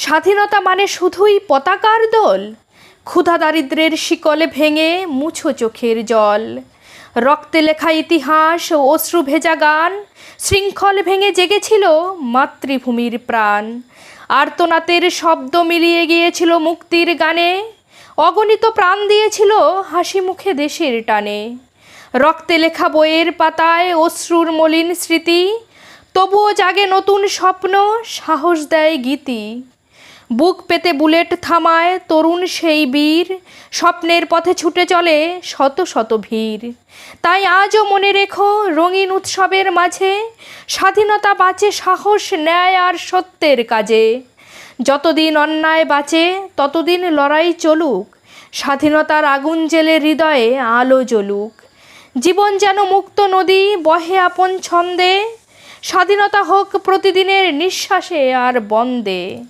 স্বাধীনতা মানে শুধুই পতাকার দোল? ক্ষুধা দারিদ্র্যের শিকলে ভেঙে মুছো চোখের জল। রক্তে লেখা ইতিহাস ও অশ্রু ভেজা গান, শৃঙ্খল ভেঙে জেগেছিল মাতৃভূমির প্রাণ। আর্তনাদের শব্দ মিলিয়ে গিয়েছিল মুক্তির গানে, অগণিত প্রাণ দিয়েছিল হাসি মুখে দেশের টানে। রক্তে লেখা বইয়ের পাতায় অশ্রুর মলিন স্মৃতি, তবুও জাগে নতুন স্বপ্ন, সাহস দেয় গীতি। বুক পেতে বুলেট থামায় তরুণ সেই বীর, স্বপ্নের পথে ছুটে চলে শত শত ভিড়। তাই আজও মনে রেখো রঙিন উৎসবের মাঝে, স্বাধীনতা বাঁচে সাহস, ন্যায় আর সত্যের কাজে। যতদিন অন্যায় বাঁচে ততদিন লড়াই চলুক, স্বাধীনতার আগুন জেলে হৃদয়ে আলো জ্বলুক। জীবন যেন মুক্ত নদী বহে আপন ছন্দে, স্বাধীনতা হোক প্রতিদিনের নিঃশ্বাসে আর বন্দে।